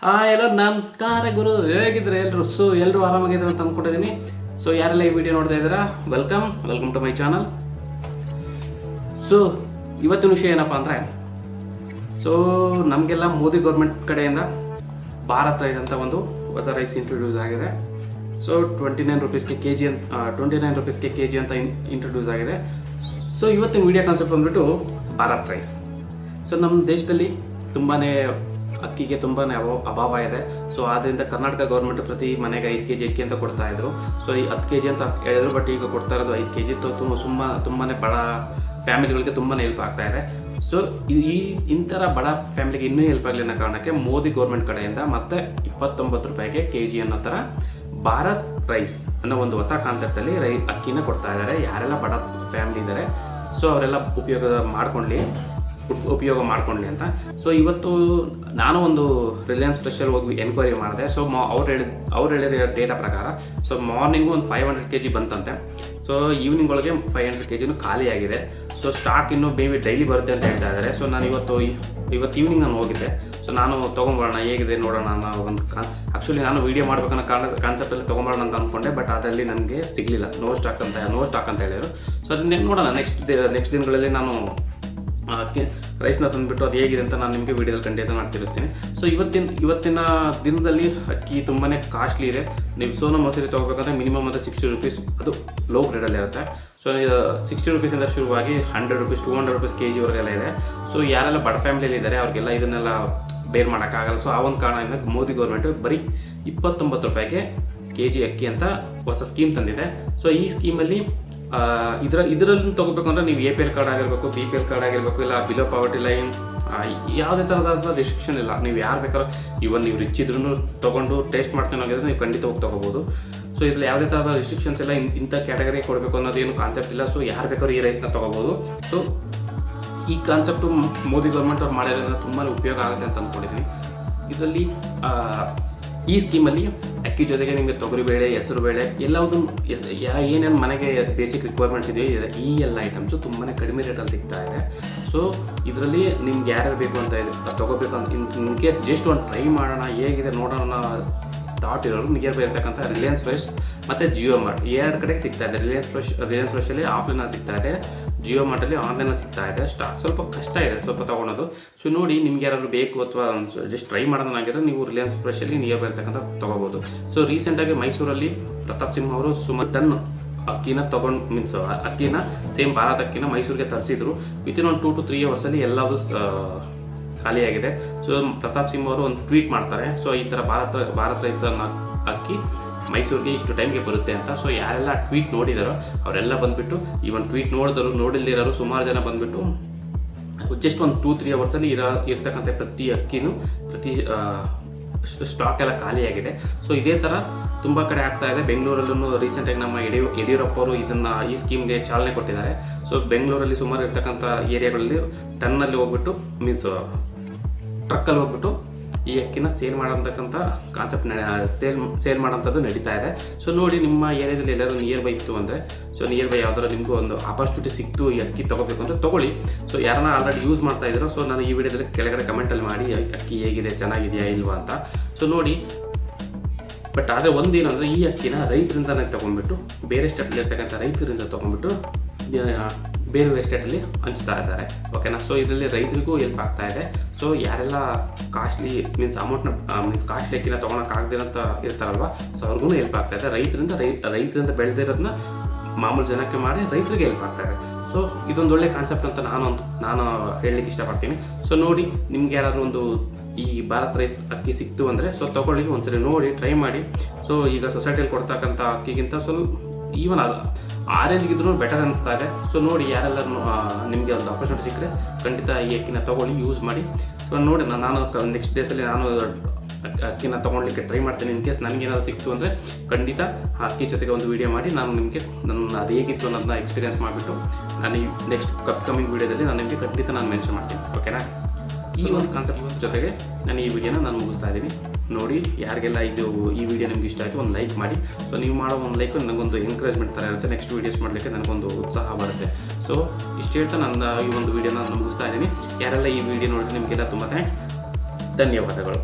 ಎಲ್ಲೋ ನಮಸ್ಕಾರ ಗುರು, ಹೇಗಿದ್ರೆ ಎಲ್ಲರೂ ಆರಾಮಾಗಿದ್ದಾರೆ ಅಂತ ಅಂದ್ಕೊಂಡಿದ್ದೀನಿ. ಸೊ ಯಾರೆಲ್ಲ ಈ ವಿಡಿಯೋ ನೋಡ್ತಾ ಇದ್ದೀರಾ, welcome to my channel. So ಇವತ್ತಿನ ವಿಷಯ ಏನಪ್ಪ ಅಂದರೆ, ಸೊ ನಮಗೆಲ್ಲ ಮೋದಿ ಗೌರ್ಮೆಂಟ್ ಕಡೆಯಿಂದ ಭಾರತ್ ರೈಸ್ ಅಂತ ಒಂದು ಹೊಸ ರೈಸ್ ಇಂಟ್ರೊಡ್ಯೂಸ್ ಆಗಿದೆ. ಸೊ 29 ರೂಪೀಸ್ಗೆ ಕೆ ಜಿ ಅಂತ ಇಂಟ್ರೊಡ್ಯೂಸ್ ಆಗಿದೆ. ಸೊ ಇವತ್ತಿನ ವಿಡಿಯೋ ಕಾನ್ಸೆಪ್ಟ್ ಬಂದ್ಬಿಟ್ಟು ಭಾರತ್ ರೈಸ್. ಸೊ ನಮ್ಮ ದೇಶದಲ್ಲಿ ತುಂಬಾ ಅಕ್ಕಿಗೆ ತುಂಬಾ ಅಭಾವ ಇದೆ. ಸೊ ಆದ್ದರಿಂದ ಕರ್ನಾಟಕ ಗೌರ್ಮೆಂಟ್ ಪ್ರತಿ ಮನೆಗೆ 5 kg ಅಕ್ಕಿ ಅಂತ ಕೊಡ್ತಾಯಿದ್ರು. ಸೊ ಈ 10 kg ಅಂತ ಹೇಳಿದ್ರು, ಬಟ್ ಈಗ ಕೊಡ್ತಾ ಇರೋದು 5 kg. ತುಂಬಾ ಬಡ ಫ್ಯಾಮಿಲಿಗಳಿಗೆ ತುಂಬಾ ಹೆಲ್ಪ್ ಆಗ್ತಾ ಇದೆ. ಸೊ ಇಂಥರ ಬಡ ಫ್ಯಾಮಿಲಿಗೆ ಇನ್ನೂ ಹೆಲ್ಪ್ ಆಗಲಿ ಅನ್ನೋ ಕಾರಣಕ್ಕೆ ಮೋದಿ ಗೌರ್ಮೆಂಟ್ ಕಡೆಯಿಂದ ಮತ್ತೆ 29 ರೂಪಾಯಿಗೆ kg ಅನ್ನೋ ಥರ ಭಾರತ್ ರೈಸ್ ಅನ್ನೋ ಒಂದು ಹೊಸ ಕಾನ್ಸೆಪ್ಟಲ್ಲಿ ಅಕ್ಕಿನ ಕೊಡ್ತಾ ಇದ್ದಾರೆ. ಯಾರೆಲ್ಲ ಬಡ ಫ್ಯಾಮಿಲಿ ಇದ್ದಾರೆ, ಸೊ ಅವರೆಲ್ಲ ಉಪಯೋಗ ಮಾಡ್ಕೊಳ್ಳಿ ಅಂತ. ಸೊ ಇವತ್ತು ನಾನು ಒಂದು ರಿಲಯನ್ಸ್ ಫ್ರೆಶಲ್ಲಿ ಹೋಗಿ ಎನ್ಕ್ವೈರಿ ಮಾಡಿದೆ. ಸೊ ಅವ್ರು ಹೇಳಿರೋ ಡೇಟಾ ಪ್ರಕಾರ ಸೊ ಮಾರ್ನಿಂಗು ಒಂದು 500 kg ಬಂತಂತೆ. ಸೊ ಈವ್ನಿಂಗ್ ಒಳಗೆ 500 kg ಖಾಲಿಯಾಗಿದೆ. ಸೊ ಸ್ಟಾಕ್ ಇನ್ನೂ ಬೇಬಿ ಡೈಲಿ ಬರುತ್ತೆ ಅಂತ ಹೇಳ್ತಾ ಇದ್ದಾರೆ. ಸೊ ನಾನು ಇವತ್ತು ಈವ್ನಿಂಗ್ ನಾನು ಹೋಗಿದ್ದೆ. ಸೊ ನಾನು ತೊಗೊಂಬರೋಣ, ಹೇಗಿದೆ ನೋಡೋಣ ಅನ್ನೋ ಒಂದು ಆ್ಯಕ್ಚುಲಿ ನಾನು ವೀಡಿಯೋ ಮಾಡ್ಬೇಕನ್ನೋ ಕಾನ್ಸೆಪ್ಟಲ್ಲಿ ತೊಗೊಂಬರೋಣ ಅಂತ ಅಂದ್ಕೊಂಡೆ, ಬಟ್ ಅದರಲ್ಲಿ ನನಗೆ ಸಿಗಲಿಲ್ಲ. ನೋ ಸ್ಟಾಕ್ ಅಂತ ಹೇಳಿದರು. ಸೊ ಅದನ್ನೇ ನೋಡೋಣ, ನೆಕ್ಸ್ಟ್ ದಿನಗಳಲ್ಲಿ ನಾನು ರೈಸ್ನ ತಂದುಬಿಟ್ಟು ಅದು ಹೇಗಿದೆ ಅಂತ ನಾನು ನಿಮಗೆ ವೀಡಿಯೋದಲ್ಲಿ ಖಂಡಿತ ಮಾಡಿ ತಿಳಿಸ್ತೀನಿ. ಸೊ ಇವತ್ತಿನ ದಿನದಲ್ಲಿ ಅಕ್ಕಿ ತುಂಬಾ ಕಾಸ್ಟ್ಲಿ ಇದೆ. ನೀವು ಸೋನಾ ಮಸೂರಿ ತೊಗೋಬೇಕಂದ್ರೆ ಮಿನಿಮಮ್ ಅಂದರೆ 60 ರೂಪೀಸ್, ಅದು ಲೋ ಗ್ರೇಡಲ್ಲಿ ಇರುತ್ತೆ. ಸೊ 60 ರೂಪೀಸಿಂದ ಶುರುವಾಗಿ 100 ರೂಪೀಸ್ 200 ರೂಪೀಸ್ kg ಇದೆ. ಸೊ ಯಾರೆಲ್ಲ ಬಡ ಫ್ಯಾಮಿಲಿಯಲ್ಲಿ ಇದ್ದಾರೆ ಅವ್ರಿಗೆಲ್ಲ ಇದನ್ನೆಲ್ಲ ಬೇರ್ ಮಾಡೋಕ್ಕಾಗಲ್ಲ. ಸೊ ಆ ಒಂದು ಕಾರಣದಿಂದ ಮೋದಿ ಗೌರ್ಮೆಂಟು ಬರೀ 29 ರೂಪಾಯಿಗೆ kg ಅಕ್ಕಿ ಅಂತ ಹೊಸ ಸ್ಕೀಮ್ ತಂದಿದೆ. ಸೊ ಈ ಸ್ಕೀಮಲ್ಲಿ ಇದರಲ್ಲಿ ತೊಗೋಬೇಕು ಅಂದರೆ ನೀವು APL ಕಾರ್ಡ್ ಆಗಿರಬೇಕು, BPL ಕಾರ್ಡ್ ಆಗಿರಬೇಕು, ಇಲ್ಲ ಬಿಲೋ ಪಾವರ್ಟಿ ಲೈನ್, ಯಾವುದೇ ಥರದಾದ ರಿಸ್ಟ್ರಿಕ್ಷನ್ ಇಲ್ಲ. ನೀವು ಯಾರು ಬೇಕಾದ್ರೂ ನೀವು ರಿಚ್ ಇದ್ರೂ ತೊಗೊಂಡು ಟೇಸ್ಟ್ ಮಾಡ್ಕೊಂಡು ಹೋಗಿದ್ರೆ ನೀವು ಖಂಡಿತ ಹೋಗಿ ತೊಗೋಬೋದು. ಸೊ ಇದರಲ್ಲಿ ಯಾವುದೇ ಥರದ ರಿಸ್ಟ್ರಿಕ್ಷನ್ಸ್ ಇಲ್ಲ, ಇಂಥ ಕ್ಯಾಟಗರಿ ಕೊಡಬೇಕು ಅನ್ನೋದೇನು ಕಾನ್ಸೆಪ್ಟ್ ಇಲ್ಲ. ಸೊ ಯಾರು ಬೇಕಾದ್ರೂ ಈ ರೈಸ್ನ ತೊಗೋಬೋದು. ಸೊ ಈ ಕಾನ್ಸೆಪ್ಟು ಮೋದಿ ಗೌರ್ಮೆಂಟ್ ಅವ್ರು ಮಾಡೋದ್ರಿಂದ ತುಂಬಾ ಉಪಯೋಗ ಆಗುತ್ತೆ ಅಂತ ಅಂದ್ಕೊಂಡಿದ್ದೀನಿ. ಇದರಲ್ಲಿ ಈ ಸ್ಕೀಮಲ್ಲಿ ಅಕ್ಕಿ ಜೊತೆಗೆ ನಿಮಗೆ ತೊಗರಿಬೇಳೆ, ಹೆಸರುಬೇಳೆ ಎಲ್ಲವುದು ಏನೇನು ಮನೆಗೆ ಬೇಸಿಕ್ ರಿಕ್ವೈರ್ಮೆಂಟ್ಸ್ ಇದೆಯೋ ಈ ಎಲ್ಲ ಐಟಮ್ಸು ತುಂಬಾ ಕಡಿಮೆ ರೇಟಲ್ಲಿ ಸಿಗ್ತಾ ಇದೆ. ಸೊ ಇದರಲ್ಲಿ ನಿಮ್ಗೆ ಯಾರ್ಯಾರು ಬೇಕು ಅಂತ ಇದೆ ತೊಗೋಬೇಕು ಅಂತ ಇನ್ ಕೇಸ್ ಜಸ್ಟ್ ಒಂದು ಟ್ರೈ ಮಾಡೋಣ, ಹೇಗಿದೆ ನೋಡೋಣ ಥಾಟ್ ಇರೋರು ನಿಯರ್ ಬೈ ಇರ್ತಕ್ಕಂಥ ರಿಲಯನ್ಸ್ ಫ್ರೆಶ್ ಮತ್ತು ಜಿಯೋ ಮಾರ್ಟ್ ಎರಡು ಕಡೆಗೆ ಸಿಗ್ತಾ ಇದೆ. ರಿಲಯನ್ಸ್ ಫ್ರೆಶಲ್ಲಿ ಆಫ್ಲೈನಲ್ಲಿ ಸಿಗ್ತಾ ಇದೆ, ಜಿಯೋ ಮಾರ್ಟಲ್ಲಿ ಆನ್ಲೈನಲ್ಲಿ ಸಿಗ್ತಾ ಇದೆ. ಸ್ಟಾಕ್ ಸ್ವಲ್ಪ ಕಷ್ಟ ಇದೆ ಸ್ವಲ್ಪ ತೊಗೊಳೋದು. ಸೊ ನೋಡಿ, ನಿಮ್ಗೆ ಯಾರಾದ್ರು ಬೇಕು ಅಥವಾ ಜಸ್ಟ್ ಟ್ರೈ ಮಾಡೋದಾಗಿದ್ರೆ ನೀವು ರಿಲಯನ್ಸ್ ಫ್ರೆಶಲ್ಲಿ ನಿಯರ್ ಬೈ ಇರ್ತಕ್ಕಂಥ ತೊಗೋಬೋದು. ಸೊ ರೀಸೆಂಟಾಗಿ ಮೈಸೂರಲ್ಲಿ ಪ್ರತಾಪ್ ಸಿಂಹ ಅವರು ಸುಮಾರು ಟನ್ ಅಕ್ಕಿನ ಅಕ್ಕಿನ ಸೇಮ್ ಭಾರತ್ ಅಕ್ಕಿನ ಮೈಸೂರಿಗೆ ತರಿಸಿದ್ರು. ವಿತಿನ್ ಒಂದು 2 to 3 ಅವರ್ಸಲ್ಲಿ ಎಲ್ಲವೂ ಖಾಲಿಯಾಗಿದೆ. ಸೊ ಪ್ರತಾಪ್ ಸಿಂಹ ಅವರು ಒಂದು ಟ್ವೀಟ್ ಮಾಡ್ತಾರೆ. ಸೊ ಈ ಥರ ಭಾರತ್ ರೈಸ್ ಅಕ್ಕಿ ಮೈಸೂರಿಗೆ ಇಷ್ಟು ಟೈಮ್ಗೆ ಬರುತ್ತೆ ಅಂತ. ಸೊ ಯಾರೆಲ್ಲ ಟ್ವೀಟ್ ನೋಡಿದಾರೋ ಅವರೆಲ್ಲ ಬಂದುಬಿಟ್ಟು, ಈವನ್ ಟ್ವೀಟ್ ನೋಡಿಲ್ದಿರೋರು ಸುಮಾರು ಜನ ಬಂದುಬಿಟ್ಟು ಜಸ್ಟ್ ಒಂದು 2-3 ಅವರ್ಸಲ್ಲಿ ಇರ್ತಕ್ಕಂಥ ಪ್ರತಿ ಅಕ್ಕಿನೂ ಸ್ಟಾಕ್ ಎಲ್ಲ ಖಾಲಿಯಾಗಿದೆ. ಸೊ ಇದೇ ಥರ ತುಂಬ ಕಡೆ ಆಗ್ತಾ ಇದೆ. ಬೆಂಗಳೂರಲ್ಲೂ ರೀಸೆಂಟಾಗಿ ನಮ್ಮ ಯಡಿಯೂರಪ್ಪ ಅವರು ಈ ಸ್ಕೀಮ್ಗೆ ಚಾಲನೆ ಕೊಟ್ಟಿದ್ದಾರೆ. ಸೊ ಬೆಂಗಳೂರಲ್ಲಿ ಸುಮಾರು ಇರ್ತಕ್ಕಂಥ ಏರಿಯಾಗಳಲ್ಲಿ ಟನ್ನಲ್ಲಿ ಹೋಗ್ಬಿಟ್ಟು ಟ್ರಕ್ಕಲ್ಲಿ ಹೋಗ್ಬಿಟ್ಟು ಈ ಅಕ್ಕಿನ ಸೇಲ್ ಮಾಡೋಂತಕ್ಕಂಥ ಕಾನ್ಸೆಪ್ಟ್ ಸೇಲ್ ಮಾಡೋಂಥದ್ದು ನಡೀತಾ ಇದೆ. ಸೊ ನೋಡಿ, ನಿಮ್ಮ ಏರಿಯಾದಲ್ಲಿ ಎಲ್ಲರೂ ನಿಯರ್ ಬೈ ಇತ್ತು ಅಂದರೆ, ಸೊ ನಿಯರ್ ಬೈ ಯಾವ್ದಾರು ನಿಮಗೂ ಒಂದು ಆಪರ್ಚುನಿಟಿ ಸಿಕ್ತು ಈ ಅಕ್ಕಿ ತೊಗೋಬೇಕು ಅಂದರೆ ತೊಗೊಳ್ಳಿ. ಸೊ ಯಾರನ್ನ ಆಲ್ರೆಡಿ ಯೂಸ್ ಮಾಡ್ತಾ ಇದ್ದೀರೋ, ಸೊ ನಾನು ಈ ವಿಡಿಯೋದಲ್ಲಿ ಕೆಳಗಡೆ ಕಮೆಂಟಲ್ಲಿ ಮಾಡಿ ಅಕ್ಕಿ ಹೇಗಿದೆ, ಚೆನ್ನಾಗಿದೆಯಾ ಇಲ್ವಾ ಅಂತ. ಸೊ ನೋಡಿ, ಬಟ್ ಆದರೆ ಒಂದೇನಂದರೆ ಈ ಅಕ್ಕಿನ ರೈತರಿಂದನೇ ತೊಗೊಂಡ್ಬಿಟ್ಟು ಬೇರೆ ಸ್ಟೇಟಲ್ಲಿ ಇರ್ತಕ್ಕಂಥ ರೈತರಿಂದ ತೊಗೊಂಡ್ಬಿಟ್ಟು ಬೇರೆ ಸ್ಟೇಟಲ್ಲಿ ಹಂಚ್ತಾ ಇದ್ದಾರೆ. ಓಕೆನಾ. ಸೊ ಇದರಲ್ಲಿ ರೈತರಿಗೂ ಹೆಲ್ಪ್ ಆಗ್ತಾ ಇದೆ. ಸೊ ಯಾರೆಲ್ಲ ಕಾಸ್ಟ್ಲಿ ಕಾಸ್ಟ್ಲಿ ಅಕ್ಕಿನ ತೊಗೊಳಕ್ಕಾಗದಿರೋಂಥ ಇರ್ತಾರಲ್ವ, ಸೊ ಅವ್ರಿಗೂ ಹೆಲ್ಪ್ ಆಗ್ತಾ ಇದೆ. ರೈತರಿಂದ ಬೆಳೆದಿರೋದನ್ನ ಮಾಮೂಲು ಜನಕ್ಕೆ ಮಾಡಿ ರೈತರಿಗೆ ಹೆಲ್ಪ್ ಆಗ್ತಾ ಇದೆ. ಸೊ ಇದೊಂದು ಒಳ್ಳೆ ಕಾನ್ಸೆಪ್ಟ್ ಅಂತ ನಾನು ಹೇಳಲಿಕ್ಕೆ ಇಷ್ಟಪಡ್ತೀನಿ. ಸೊ ನೋಡಿ, ನಿಮ್ಗೆ ಯಾರಾದರೂ ಒಂದು ಈ ಭಾರತ್ ರೈಸ್ ಅಕ್ಕಿ ಸಿಕ್ತು ಅಂದರೆ ಸೊ ತೊಗೊಳ್ಳಿ, ಒಂದ್ಸರಿ ನೋಡಿ ಟ್ರೈ ಮಾಡಿ. ಸೊ ಈಗ ಸೊಸೈಟಿಯಲ್ಲಿ ಕೊಡ್ತಕ್ಕಂಥ ಅಕ್ಕಿಗಿಂತ ಸ್ವಲ್ಪ ಈವನ್ ಆರೆಂಜ್ಗಿದ್ರೂ ಬೆಟರ್ ಅನಿಸ್ತಾ ಇದೆ. ಸೊ ನೋಡಿ, ಯಾರೆಲ್ಲರೂ ನಿಮಗೆ ಒಂದು ಆಪರ್ಚುನಿಟಿ ಸಿಕ್ಕರೆ ಖಂಡಿತ ಈ ಅಕ್ಕಿನ ತೊಗೊಳ್ಳಿ, ಯೂಸ್ ಮಾಡಿ. ಸೊ ನೋಡಿ, ನಾನು ನೆಕ್ಸ್ಟ್ ಡೇಸಲ್ಲಿ ನಾನು ಅಕ್ಕಿನ ತೊಗೊಳ್ಲಿಕ್ಕೆ ಟ್ರೈ ಮಾಡ್ತೀನಿ. ಇನ್ ಕೇಸ್ ನನಗೇನಾದ್ರು ಸಿಕ್ತು ಅಂದರೆ ಖಂಡಿತ ಆ ಅಕ್ಕಿ ಜೊತೆಗೆ ಒಂದು ವೀಡಿಯೋ ಮಾಡಿ ನಾನು ನಿಮಗೆ ಅದು ಹೇಗಿತ್ತು ಅನ್ನೋದನ್ನ ಎಕ್ಸ್ಪೀರಿಯನ್ಸ್ ಮಾಡಿಬಿಟ್ಟು ನಾನು ಈ ನೆಕ್ಸ್ಟ್ ಅಪ್ಕಮಿಂಗ್ ವೀಡಿಯೋದಲ್ಲಿ ನಾನು ನಿಮಗೆ ಖಂಡಿತ ಮೆನ್ಷನ್ ಮಾಡ್ತೀನಿ. ಓಕೆನಾ. ಈ ಒಂದು ಕಾನ್ಸೆಪ್ಟ್ ಜೊತೆಗೆ ನಾನು ಈ ವಿಡಿಯೋನ ಮುಗಿಸ್ತಾ ಇದ್ದೀನಿ. ನೋಡಿ, ಯಾರಿಗೆಲ್ಲ ಈ ವಿಡಿಯೋ ನಿಮ್ಗೆ ಇಷ್ಟ ಆಯಿತು ಒಂದು ಲೈಕ್ ಮಾಡಿ. ಸೊ ನೀವು ಮಾಡೋ ಒಂದು ಲೈಕ್ ನನಗೊಂದು ಎಂಕರೇಜ್ಮೆಂಟ್ ಥರ ಇರುತ್ತೆ, ನೆಕ್ಸ್ಟ್ ವೀಡಿಯೋಸ್ ಮಾಡಲಿಕ್ಕೆ ನನಗೊಂದು ಉತ್ಸಾಹ ಬರುತ್ತೆ. ಸೊ ಇಷ್ಟು ಹೇಳ್ತಾ ನನ್ನ ಈ ಒಂದು ವಿಡಿಯೋನ ಮುಗಿಸ್ತಾ ಇದ್ದೀನಿ. ಯಾರೆಲ್ಲ ಈ ವಿಡಿಯೋ ನೋಡಿದ್ರೆ ನಿಮಗೆಲ್ಲ ತುಂಬ ಥ್ಯಾಂಕ್ಸ್, ಧನ್ಯವಾದಗಳು.